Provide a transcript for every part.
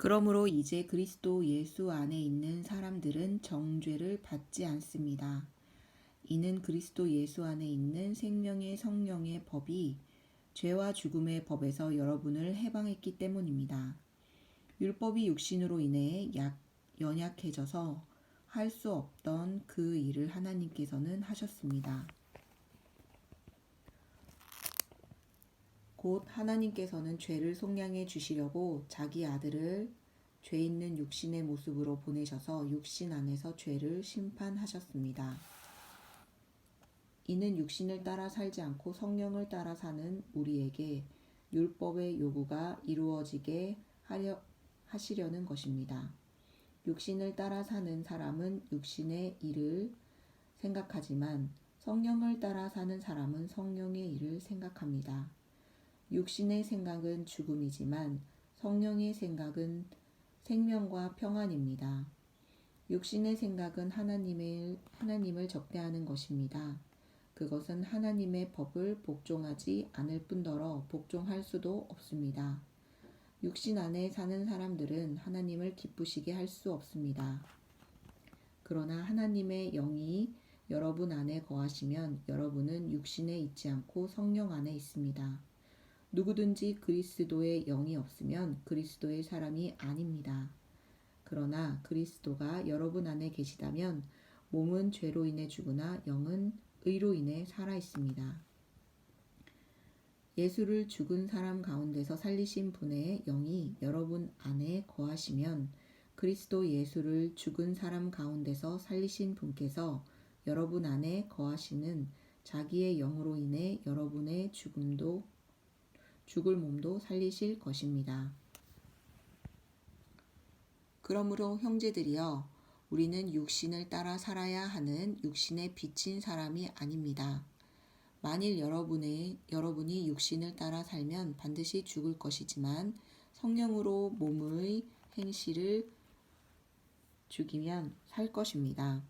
그러므로 이제 그리스도 예수 안에 있는 사람들은 정죄를 받지 않습니다. 이는 그리스도 예수 안에 있는 생명의 성령의 법이 죄와 죽음의 법에서 여러분을 해방했기 때문입니다. 율법이 육신으로 인해 연약해져서 할 수 없던 그 일을 하나님께서는 하셨습니다. 곧 하나님께서는 죄를 속량해 주시려고 자기 아들을 죄 있는 육신의 모습으로 보내셔서 육신 안에서 죄를 심판하셨습니다. 이는 육신을 따라 살지 않고 성령을 따라 사는 우리에게 율법의 요구가 이루어지게 하시려는 것입니다. 육신을 따라 사는 사람은 육신의 일을 생각하지만 성령을 따라 사는 사람은 성령의 일을 생각합니다. 육신의 생각은 죽음이지만 성령의 생각은 생명과 평안입니다. 육신의 생각은 하나님을 적대하는 것입니다. 그것은 하나님의 법을 복종하지 않을 뿐더러 복종할 수도 없습니다. 육신 안에 사는 사람들은 하나님을 기쁘시게 할 수 없습니다. 그러나 하나님의 영이 여러분 안에 거하시면 여러분은 육신에 있지 않고 성령 안에 있습니다. 누구든지 그리스도의 영이 없으면 그리스도의 사람이 아닙니다. 그러나 그리스도가 여러분 안에 계시다면 몸은 죄로 인해 죽으나 영은 의로 인해 살아 있습니다. 예수를 죽은 사람 가운데서 살리신 분의 영이 여러분 안에 거하시면 그리스도 예수를 죽은 사람 가운데서 살리신 분께서 여러분 안에 거하시는 자기의 영으로 인해 여러분의 죽을 몸도 살리실 것입니다. 그러므로 형제들이여, 우리는 육신을 따라 살아야 하는 육신에 비친 사람이 아닙니다. 만일 여러분이 육신을 따라 살면 반드시 죽을 것이지만 성령으로 몸의 행실을 죽이면 살 것입니다.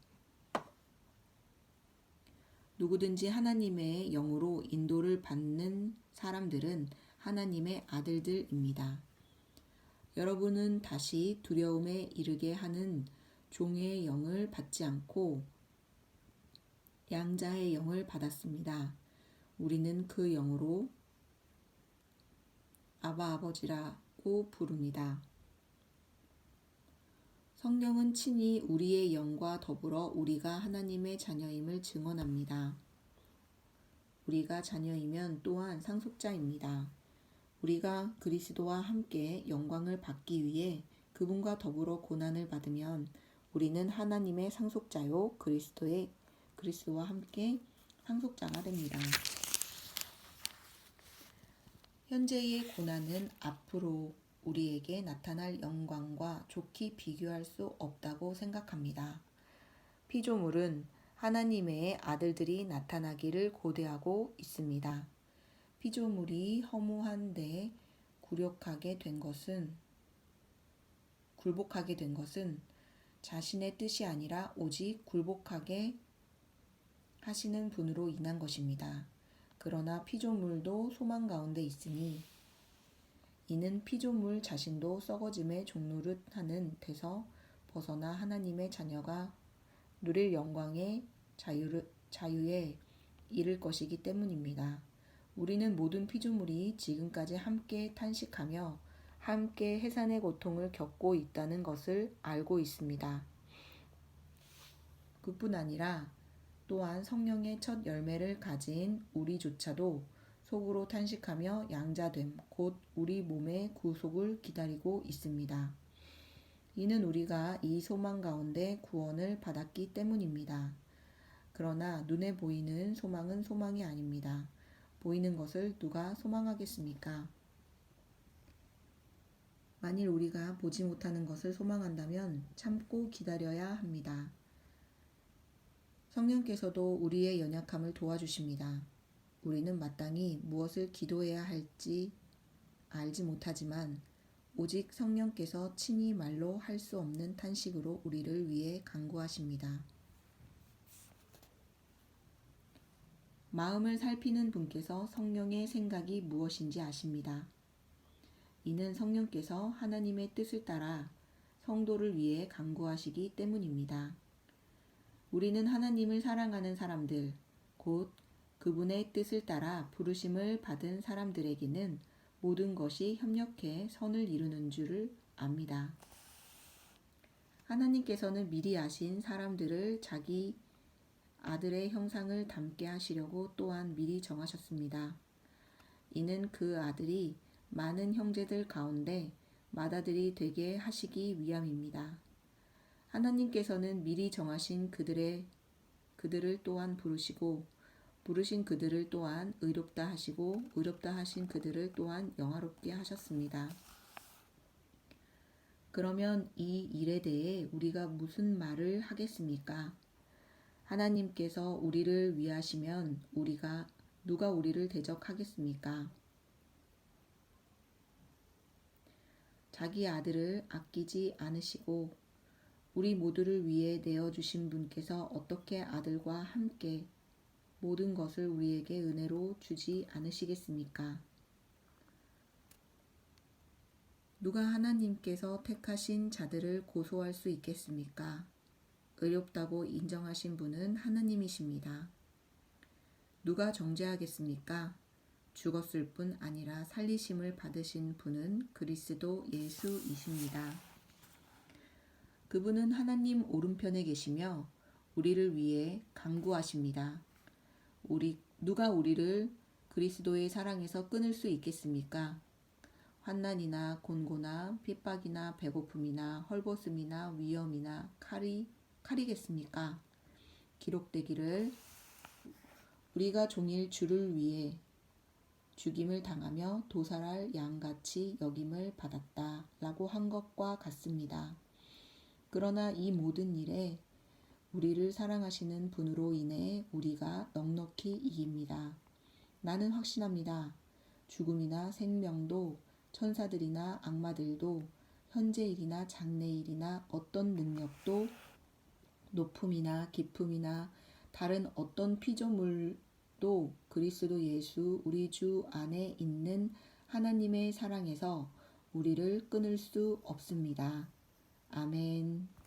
누구든지 하나님의 영으로 인도를 받는 사람들은 하나님의 아들들입니다. 여러분은 다시 두려움에 이르게 하는 종의 영을 받지 않고 양자의 영을 받았습니다. 우리는 그 영으로 아바 아버지라고 부릅니다. 성령은 친히 우리의 영과 더불어 우리가 하나님의 자녀임을 증언합니다. 우리가 자녀이면 또한 상속자입니다. 우리가 그리스도와 함께 영광을 받기 위해 그분과 더불어 고난을 받으면 우리는 하나님의 상속자요 그리스도와 함께 상속자가 됩니다. 현재의 고난은 앞으로 우리에게 나타날 영광과 좋게 비교할 수 없다고 생각합니다. 피조물은 하나님의 아들들이 나타나기를 고대하고 있습니다. 피조물이 허무한데 굴복하게 된 것은 자신의 뜻이 아니라 오직 굴복하게 하시는 분으로 인한 것입니다. 그러나 피조물도 소망 가운데 있으니 이는 피조물 자신도 썩어짐의 종노릇하는 데서 벗어나 하나님의 자녀가 누릴 영광의 자유에 이를 것이기 때문입니다. 우리는 모든 피조물이 지금까지 함께 탄식하며 함께 해산의 고통을 겪고 있다는 것을 알고 있습니다. 그뿐 아니라 또한 성령의 첫 열매를 가진 우리조차도 속으로 탄식하며 양자됨, 곧 우리 몸의 구속을 기다리고 있습니다. 이는 우리가 이 소망 가운데 구원을 받았기 때문입니다. 그러나 눈에 보이는 소망은 소망이 아닙니다. 보이는 것을 누가 소망하겠습니까? 만일 우리가 보지 못하는 것을 소망한다면 참고 기다려야 합니다. 성령께서도 우리의 연약함을 도와주십니다. 우리는 마땅히 무엇을 기도해야 할지 알지 못하지만 오직 성령께서 친히 말로 할 수 없는 탄식으로 우리를 위해 간구하십니다. 마음을 살피는 분께서 성령의 생각이 무엇인지 아십니다. 이는 성령께서 하나님의 뜻을 따라 성도를 위해 간구하시기 때문입니다. 우리는 하나님을 사랑하는 사람들, 곧 그분의 뜻을 따라 부르심을 받은 사람들에게는 모든 것이 협력해 선을 이루는 줄을 압니다. 하나님께서는 미리 아신 사람들을 자기 아들의 형상을 닮게 하시려고 또한 미리 정하셨습니다. 이는 그 아들이 많은 형제들 가운데 맏아들이 되게 하시기 위함입니다. 하나님께서는 미리 정하신 그들을 또한 부르시고 부르신 그들을 또한 의롭다 하시고 의롭다 하신 그들을 또한 영화롭게 하셨습니다. 그러면 이 일에 대해 우리가 무슨 말을 하겠습니까? 하나님께서 우리를 위하시면 누가 우리를 대적하겠습니까? 자기 아들을 아끼지 않으시고 우리 모두를 위해 내어주신 분께서 어떻게 아들과 함께 모든 것을 우리에게 은혜로 주지 않으시겠습니까? 누가 하나님께서 택하신 자들을 고소할 수 있겠습니까? 의롭다고 인정하신 분은 하나님이십니다. 누가 정죄하겠습니까? 죽었을 뿐 아니라 살리심을 받으신 분은 그리스도 예수이십니다. 그분은 하나님 오른편에 계시며 우리를 위해 간구하십니다. 누가 우리를 그리스도의 사랑에서 끊을 수 있겠습니까? 환난이나 곤고나 핍박이나 배고픔이나 헐벗음이나 위험이나 칼이겠습니까? 기록되기를 우리가 종일 주를 위해 죽임을 당하며 도살할 양같이 여김을 받았다 라고 한 것과 같습니다. 그러나 이 모든 일에 우리를 사랑하시는 분으로 인해 우리가 넉넉히 이깁니다. 나는 확신합니다. 죽음이나 생명도 천사들이나 악마들도 현재일이나 장래일이나 어떤 능력도 높음이나 깊음이나 다른 어떤 피조물도 그리스도 예수 우리 주 안에 있는 하나님의 사랑에서 우리를 끊을 수 없습니다. 아멘.